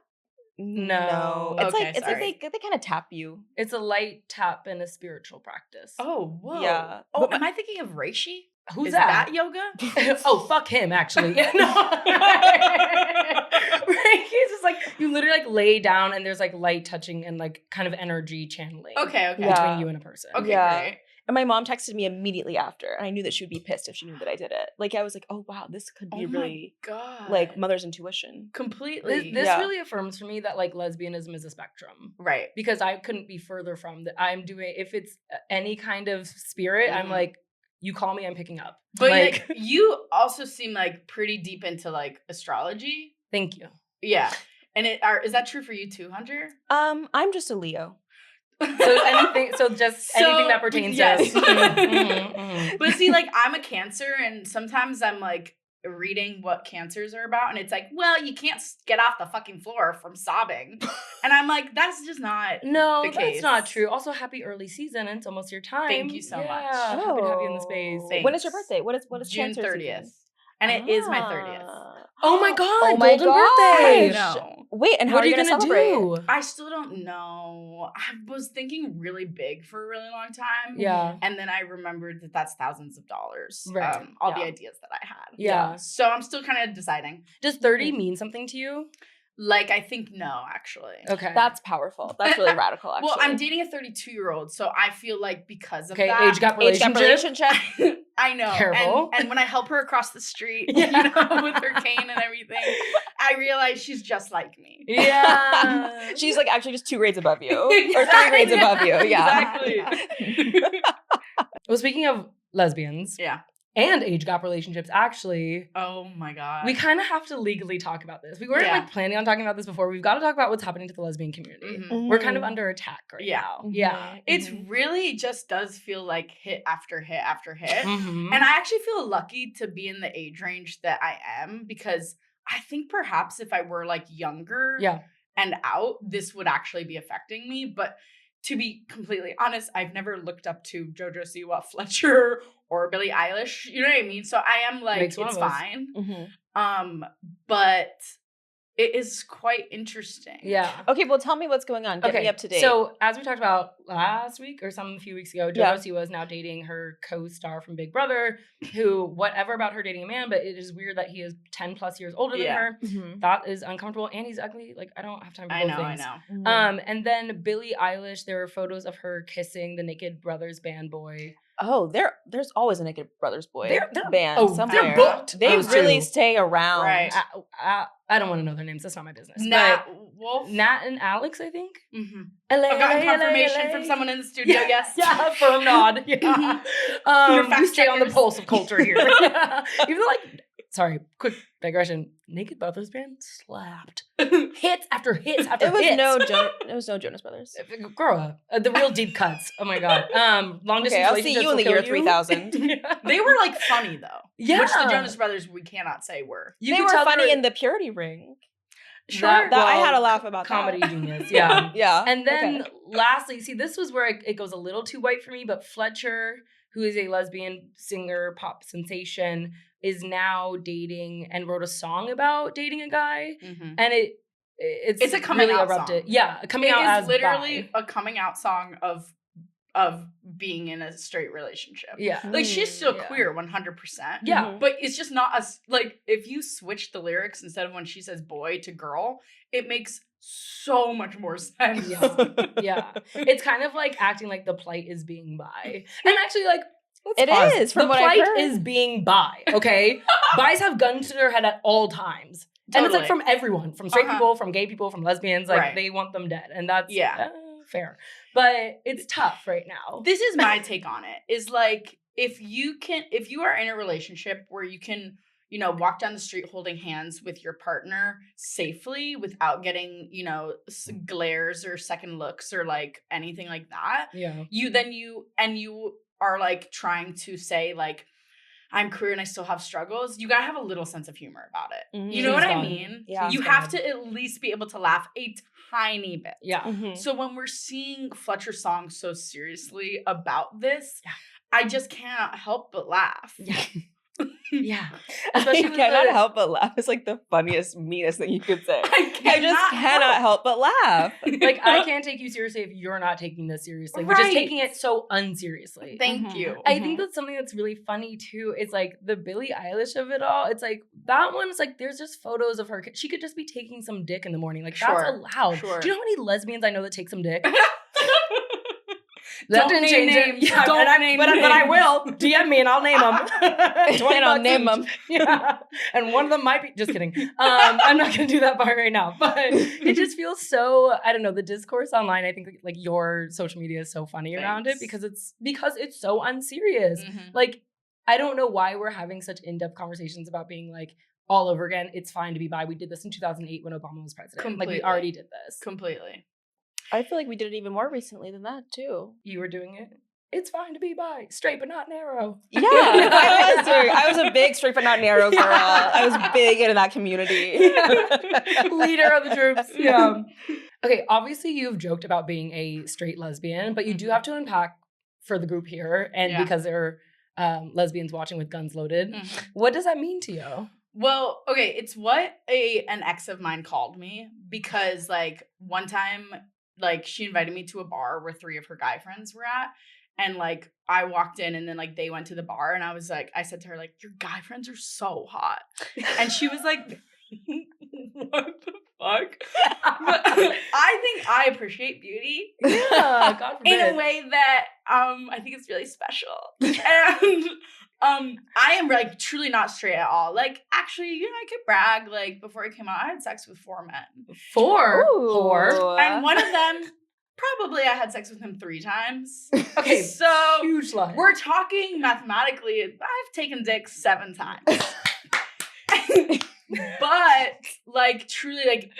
No. It's Okay, like sorry. they kind of tap you. It's a light tap and a spiritual practice. Oh, whoa. Yeah. Oh, But am I thinking of Reishi? Who's Is that? that yoga? Oh, fuck him, actually. Yeah, no. Reiki's just like, you literally like lay down and there's like light touching and like kind of energy channeling. Okay. Yeah. Between you and a person. Okay, Yeah. great. And my mom texted me immediately after, and I knew that she would be pissed if she knew that I did it. Like I was like, oh wow, this could be Oh really my God. like mother's intuition. Completely. This Yeah. really affirms for me that like lesbianism is a spectrum. Right. Because I couldn't be further from that. I'm doing, if it's any kind of spirit, I'm Mhm. like, you call me, I'm picking up. But like, you also seem like pretty deep into like astrology. Thank you. Yeah. And is that true for you too, Hunter? I'm just a Leo. So anything that pertains yes. to Mhm, mhm. But see, like I'm a Cancer, and sometimes I'm like reading what Cancers are about, and it's like, well, you can't get off the fucking floor from sobbing, and I'm like, that's just not. No, the that's case. not true. Also, happy early season, and it's almost your time. Thank you so much. Happy to have you in the space. Thanks. When is your birthday? What is June Cancer 30th, season? and it is my 30th. Oh my god! Oh my golden gosh. birthday! No. Wait, and how What are you gonna celebrate? do? I still don't know. I was thinking really big for a really long time. Yeah, And then I remembered that that's thousands of dollars. Right. All the Yeah. ideas that I had. yeah. So I'm still kind of deciding. Does 30 mean something to you? Like, I think no, actually. Okay, That's powerful. That's really radical, actually. Well, I'm dating a 32-year-old, so I feel like because of okay. that. Age gap Age gap relationship. relationship. I know. Careful. And when I help her across the street, Yeah. with her cane and everything, I realize she's just like me. Yeah, She's like actually just 2 grades above you. Or 3 Yeah, grades above you. Yeah. Exactly. Well, speaking of lesbians Yeah. and age gap relationships, actually, Oh my God. we kind of have to legally talk about this. We weren't Yeah. like planning on talking about this before. We've got to talk about what's happening to the lesbian community. Mhm. We're kind of under attack right Yeah. now. Mhm. Yeah. It's really just does feel like hit after hit after hit. Mhm. And I actually feel lucky to be in the age range that I am, because I think perhaps if I were like younger Yeah. and out, this would actually be affecting me. But to be completely honest, I've never looked up to JoJo Siwa Fletcher or Billie Eilish. You know what I mean? So I am like, Makes one it's of us. fine. Mhm. But it is quite interesting. Yeah. Okay, well, tell me what's going on. Get me up to date. So as we talked about last week or a few weeks ago, Yeah. JoJo Siwa is now dating her co-star from Big Brother, who, whatever about her dating a man, but it is weird that he is 10 plus years older than her. Mhm. That is uncomfortable. And he's ugly. Like, I don't have time for both I things. know. And then Billie Eilish, there were photos of her kissing the Naked Brothers band boy. Oh, there's always a Naked Brothers boy They're- band oh, somewhere. they're booked. They Those really two. stay around. Right. I don't want to know their names. That's not my business. Nat But Wolf. Nat and Alex, I think. Mm-hmm. LA, I've gotten LA, confirmation LA. from someone in the studio. Yeah, Yes. yeah, firm nod. Yeah. Your fact We stay on the checkers. pulse of culture here. Even though, like, sorry, quick digression. Naked Brothers band slapped. Hits after hits after It was hits. it was no Jonas Brothers. Grow up. The real deep cuts. Oh my god. Long distance Okay, I'll see you in the year 3000. Yeah. They were like funny though. Yeah. Which the Jonas Brothers we cannot say were. You They could were tell funny were in the Purity Ring. Sure. That I had a Well, laugh about comedy that. genius. Yeah. Yeah. And then okay. lastly, see, this was where it goes a little too white for me, but Fletcher, who is a lesbian singer, pop sensation, is now dating and wrote a song about dating a guy. Mm-hmm. And it's a coming really out erupted. song. Yeah, coming out It as is literally bi. a coming out song of being in a straight relationship. Yeah. Like she's still Yeah. queer 100%. Yeah. Mhm. But it's just not as like if you switch the lyrics instead of when she says boy to girl, it makes so much more sense. Yeah. Yeah. It's kind of like acting like the plight is being bi. And actually, like, let's It pause. is, from the what I've plight heard. is being bi, okay? Bis have guns to their head at all times. And it's like from everyone, from straight Uh-huh. people, from gay people, from lesbians. Like, Right. they want them dead. And that's Yeah. fair. But it's tough right now. This is my take on it. Is like if you are in a relationship where you can, you know, walk down the street holding hands with your partner safely without getting, you know, glares or second looks or like anything like that, Yeah. you are like trying to say like I'm queer and I still have struggles, you gotta have a little sense of humor about it. Mhm. You know what I Seems mean? Yeah. You Seems have valid. to at least be able to laugh a tiny bit. Yeah. Mhm. So when we're seeing Fletcher's song so seriously about this, Yeah. I just can't help but laugh. Yeah. Yeah. I Especially with cannot the- help but laugh. It's like the funniest, meanest thing you could say. I I just cannot help but laugh. Like, I can't take you seriously if you're not taking this seriously. We're just Right. taking it so unseriously. Thank Mhm. you. I think that's something that's really funny too. Is like the Billie Eilish of it all. It's like that one's like there's just photos of her. She could just be taking some dick in the morning. Like that's Sure. allowed. Sure. Do you know how many lesbians I know that take some dick? Don't didn't name change it. names. Yeah, Don't and I- name but I names. will. DM me and I'll name them. And I'll name them. Yeah, and one of them might be. Just kidding. I'm not gonna do that part right now. But it just feels so. I don't know. The discourse online. I think like your social media is so funny around it Thanks. because it's so unserious. Mhm. Like I don't know why we're having such in-depth conversations about being like all over again. It's fine to be bi. We did this in 2008 when Obama was president. Like Completely. we already did this. Completely. I feel like we did it even more recently than that too. You were doing it. It's fine to be bi, straight but not narrow. Yeah, I was a big straight but not narrow girl. I was big into that community. Leader of the troops. Yeah. Okay, obviously you've joked about being a straight lesbian, but you do have to unpack for the group here, and Yeah. because there are lesbians watching with guns loaded. Mhm. What does that mean to you? Well, okay, it's what an ex of mine called me because like one time like she invited me to a bar where 3 of her guy friends were at. And like I walked in and then like they went to the bar and I said to her, like, your guy friends are so hot. And she was like, what the fuck? But I think I appreciate beauty. Yeah, God forbid. In a way that I think it's really special. And I am like truly not straight at all. Like actually, you know, I could brag, like before I came out, I had sex with 4 men. 4 Ooh. whore. And one of them, probably I had sex with him 3 times. Okay, So huge lie. we're talking mathematically, I've taken dick 7 times. But like truly like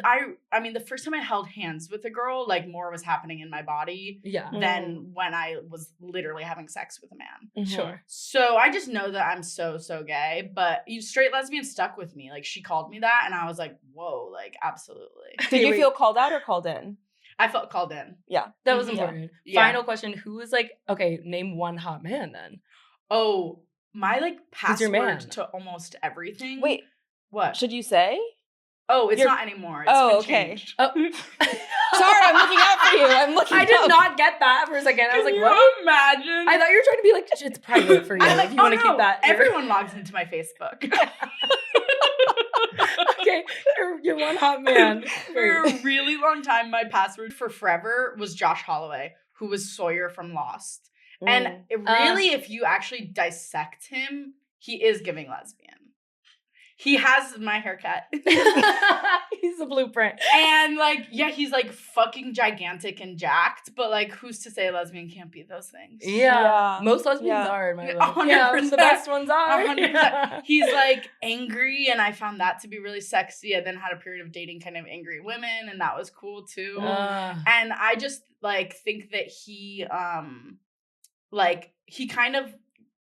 I mean the first time I held hands with a girl, like more was happening in my body Yeah, than when I was literally having sex with a man. sure. So I just know that I'm so gay, but straight lesbian stuck with me. Like she called me that and I was like, whoa, like absolutely. Did you feel called out or called in? I felt called in. That was Mhm. important. Yeah. Final question: who was like? Okay, name one hot man then. Oh, my like Who's your password man? to almost everything. Wait, what? should you say? Oh, it's You're- not anymore. It's Oh, been okay. changed. Oh. Sorry, I'm looking out for you. I'm looking I did up. not get that for a second. I was like, Can what? you imagine? I thought you were trying to be like, it's private for you. I'm like, if you want to oh, no, keep that. Everyone logs into my Facebook. Okay, you're one hot man. For a really long time, my password for forever was Josh Holloway, who was Sawyer from Lost. And it really, if you actually dissect him, he is giving lesbian. He has my haircut. He's a blueprint. And like, yeah, he's like fucking gigantic and jacked, but like, who's to say a lesbian can't be those things? Yeah. Yeah. Most lesbians Yeah. are in my book. 100%. Yeah, the best ones are. 100%. Yeah. He's like angry, and I found that to be really sexy. I then had a period of dating kind of angry women, and that was cool too. And I just like think that he kind of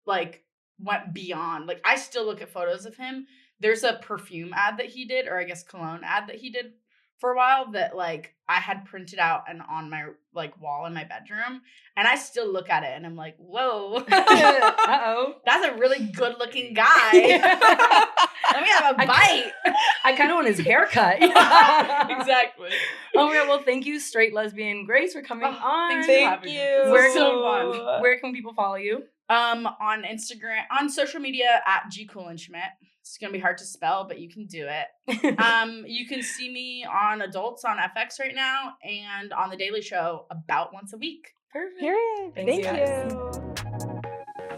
like went beyond. Like, I still look at photos of him. There's a perfume ad that he did, or I guess cologne ad that he did for a while that like I had printed out and on my like wall in my bedroom, and I still look at it and I'm like, whoa, Uh-oh. that's a really good looking guy. Let me have a bite. I kind of want his haircut. Exactly. Oh, yeah. Well, thank you, straight lesbian Grace, for coming on. thanks for Thank having me. you. This Where was so fun. Where can people follow you? On Instagram, on social media at G Kuhlenschmidt. It's gonna be hard to spell, but you can do it. You can see me on Adults on FX right now, and on the Daily Show about once a week. Perfect. Period. Thanks, Thank guys. you.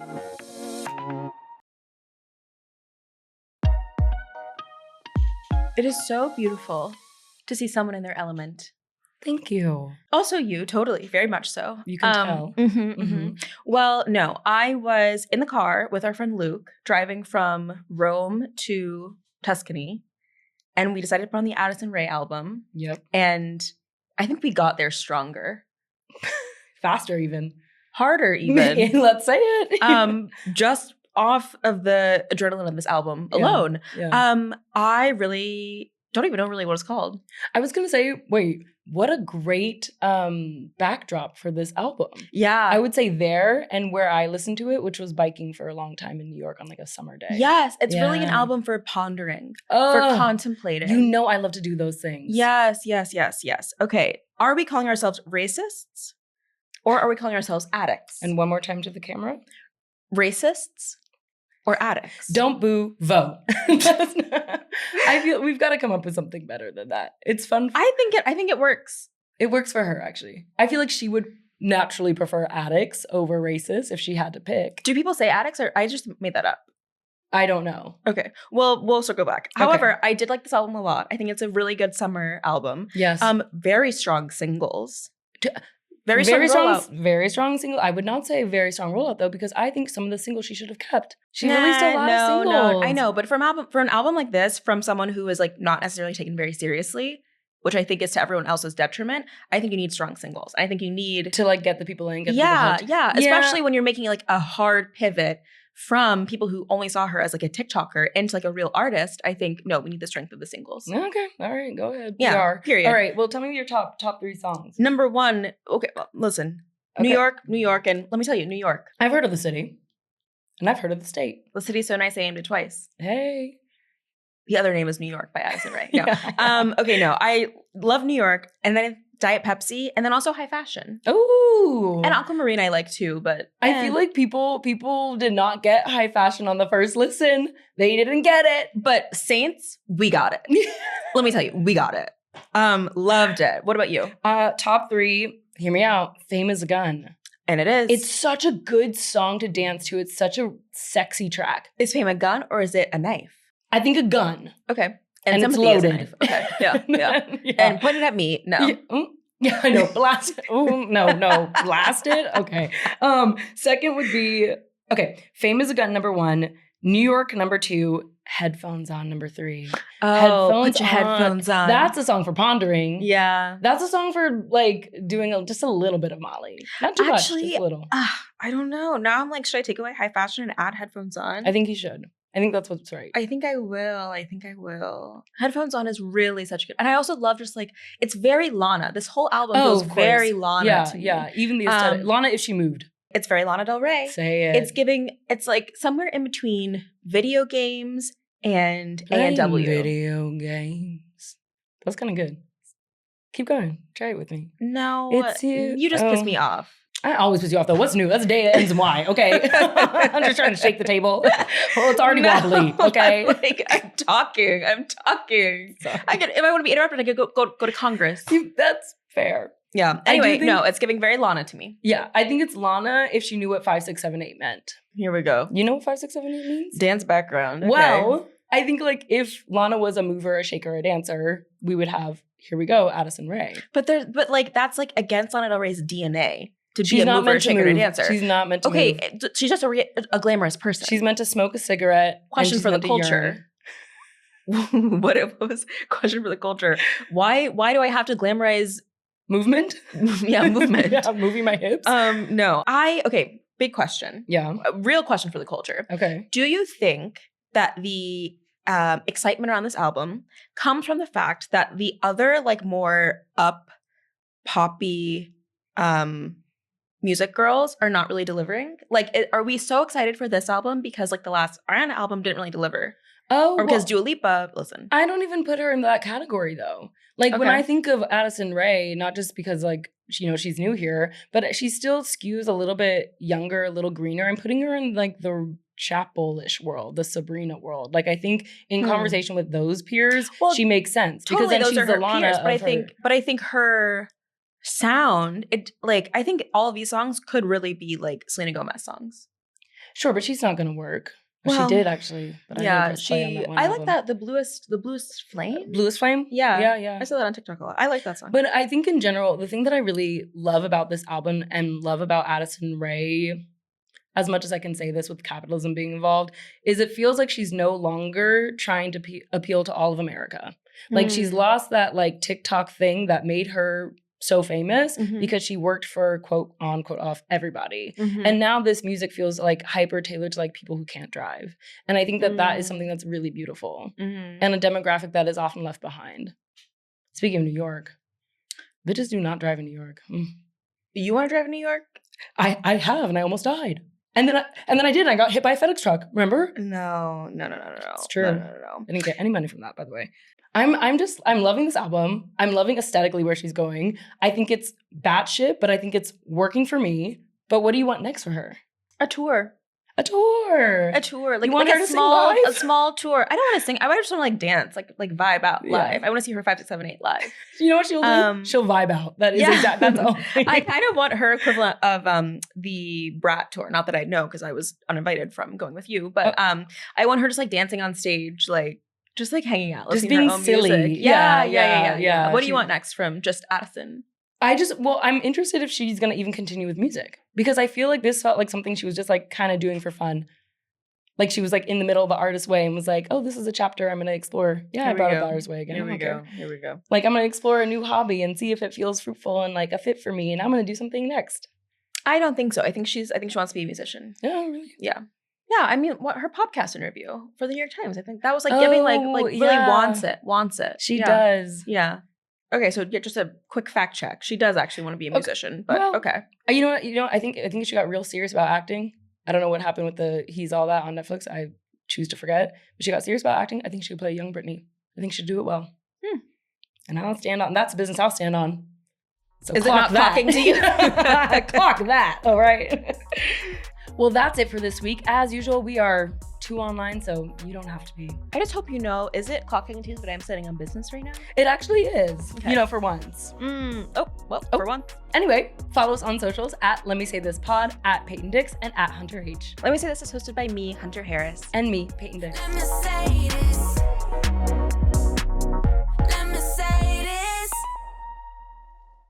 It is so beautiful to see someone in their element. Thank you. Also you, totally, very much so. You can tell. Well, no, I was in the car with our friend Luke, driving from Rome to Tuscany, and we decided to put on the Addison Rae album, Yep. and I think we got there stronger. Faster even. Harder even. Let's say it. Just off of the adrenaline of this album alone. Yeah. I really don't even know really what it's called. I was gonna say, wait, what a great backdrop for this album. Yeah. I would say there and where I listened to it, which was biking for a long time in New York on like a summer day. Yes, it's really an Yeah. album for pondering, for Ugh, contemplating. you know I love to do those things. Yes. Okay. Are we calling ourselves racists? Or are we calling ourselves addicts? And one more time to the camera. Racists or addicts? Don't boo, vote. I feel we've got to come up with something better than that. It's fun. I think it works. It works for her, actually. I feel like she would naturally prefer addicts over racist if she had to pick. Do people say addicts or I just made that up? I don't know. Okay. Well, we'll circle back. Okay. However, I did like this album a lot. I think it's a really good summer album. Yes. Very strong singles. D- Very strong rollout. very strong single. I would not say very strong rollout though, because I think some of the singles she should have kept. She released a lot of singles. No, I know, but for an album like this, from someone who is like not necessarily taken very seriously, which I think is to everyone else's detriment, I think you need strong singles. I think you need To like get the people in, get the yeah, people hooked. especially when you're making like a hard pivot from people who only saw her as like a TikToker into like a real artist. I think no, we need the strength of the singles. Okay, all right, go ahead. Yeah, PR. period. All right, well, tell me your top 3 songs. Number one, okay, well, listen. Okay. New York, and let me tell you, New York. I've heard of the city, and I've heard of the state. The city's so nice I named it twice. Hey. The other name is New York by Addison Rae. No. Yeah. Okay, no. I love New York, and then Diet Pepsi, and then also high fashion. Ooh. And Aquamarine I like too, but I feel like people did not get high fashion on the first listen. They didn't get it. but Saints, we got it. Let me tell you, we got it. Loved it. What about you? Top 3, hear me out. Fame is a gun. And it is. It's such a good song to dance to. It's such a sexy track. Is Fame a gun or is it a knife? I think a gun. Okay. And it's sympathy is a loaded. knife. Okay. Yeah. Yeah. Yeah. And pointed at me. No. Yeah, yeah, I know. Blast it. Oh, no. Blast it. Okay. Second would be, okay, Fame is a gun, number 1. New York, number 2. Headphones on, number 3. Oh, put your headphones on. That's a song for pondering. yeah. That's a song for like doing just a little bit of Molly. Not too much, Actually, just a little. I don't know. Now I'm like, should I take away high fashion and add headphones on? I think you should. I think that's what's right. I think I will. Headphones on is really such good. And I also love just like, it's very Lana. This whole album feels of course. very Lana Yeah, to me. yeah. Even the aesthetic. Lana, if she moved. It's very Lana Del Rey. Say it. It's like somewhere in between video games and Playing A&W. video games. That's kind of good. Keep going. Try it with me. No, It's you. you just piss me off. I always piss you off though. What's new? That's a day that ends in Y. Okay. I'm just trying to shake the table. Well, it's already wobbly. Okay. I'm talking. Sorry. I could, if I want to be interrupted, I could go to Congress. That's fair. Yeah. I do Anyway, think- no, it's giving very Lana to me. Yeah, I think it's Lana if she knew what 5, 6, 7, 8 meant. Here we go. You know what 5, 6, 7, 8 means? Dance background. Okay. Well, I think like if Lana was a mover, a shaker, a dancer, we would have, here we go, Addison Rae. but like that's like against Lana Del Rey's DNA to She's be a not mover, meant to shaker, move. and a dancer. She's not meant to okay, move. she's just a glamorous person. She's meant to smoke a cigarette. and Question she's for the meant to culture. What was question for the culture? Why do I have to glamorize Movement? movement? Yeah, moving my hips. No. Okay, big question. Yeah. A real question for the culture. Okay. Do you think that the excitement around this album comes from the fact that the other like more up poppy music girls are not really delivering? Like, are we so excited for this album because like the last Ariana album didn't really deliver? Oh, Or because well, Dua Lipa, listen. I don't even put her in that category though. Like when Okay. I think of Addison Rae, not just because like she's new here, but she still skews a little bit younger, a little greener. I'm putting her in like the Chapel-ish world, the Sabrina world. Like I think in conversation with those peers, Well, she makes sense Totally, because then those she's are the her Lana peers, of but I think her sound, I think all of these songs could really be like Selena Gomez songs. Sure, but she's not gonna work. Well, Well, she did actually. But I Yeah, didn't press play on that one I album. like that the bluest flame. Bluest Flame. Yeah. yeah. I saw that on TikTok a lot. I like that song. But I think in general, the thing that I really love about this album and love about Addison Rae, as much as I can say this with capitalism being involved, is it feels like she's no longer trying to appeal to all of America. Like she's lost that like TikTok thing that made her so famous Mhm. because she worked for quote on, quote off everybody. Mhm. And now this music feels like hyper tailored to like people who can't drive. And I think that that is something that's really beautiful Mhm. and a demographic that is often left behind. Speaking of New York, bitches do not drive in New York. You want to drive in New York? I have, and I almost died. And then I did. And I got hit by a FedEx truck. Remember? No. It's true. No. I didn't get any money from that, by the way. I'm loving this album. I'm loving aesthetically where she's going. I think it's batshit, but I think it's working for me. But what do you want next for her? A tour. A tour. Like, You want like her a to sing small, live? a small tour. I don't want to sing. I just want to like dance, like vibe out Yeah. live. I want to see her 5, 6, 7, 8 live. You know what she'll do? She'll vibe out. That is Yeah. exact. That's all. I kind of want her equivalent of the Brat tour. Not that I know because I was uninvited from going with you, but I want her just like dancing on stage, like just like hanging out, Just listening to her being own silly. music. Yeah. What do She- you want next from just Addison? I'm interested if she's gonna even continue with music because I feel like this felt like something she was just like kind of doing for fun. Like she was like in the middle of the artist way and was like, oh, this is a chapter I'm gonna explore. Yeah, Here I we brought up go. the artist way again. I don't care. Here we go. Like I'm gonna explore a new hobby and see if it feels fruitful and like a fit for me, and I'm gonna do something next. I don't think so. I think she wants to be a musician. Yeah, really. Yeah. Yeah, I mean, her podcast interview for the New York Times. I think that was like giving like really wants it. She Yeah. does. Yeah. Okay, so just a quick fact check. She does actually want to be a musician, but well, okay. You know what? I think she got real serious about acting. I don't know what happened with the He's All That on Netflix. I choose to forget. But she got serious about acting. I think she could play young Britney. I think she'd do it well. And I'll stand on. That's a business I'll stand on. So Is it not talking to you? Clock that. All right. Well, that's it for this week. As usual, we are 2 online, so you don't have to be. I just hope you know, is it clocking Tuesday that I'm sitting on business right now? It actually is, Okay. for once. For one. Anyway, follow us on socials at Let Me Say This Pod, at Peyton Dix, and at Hunter H. Let me say this is hosted by me, Hunter Harris. And me, Peyton Dix. Let me say this.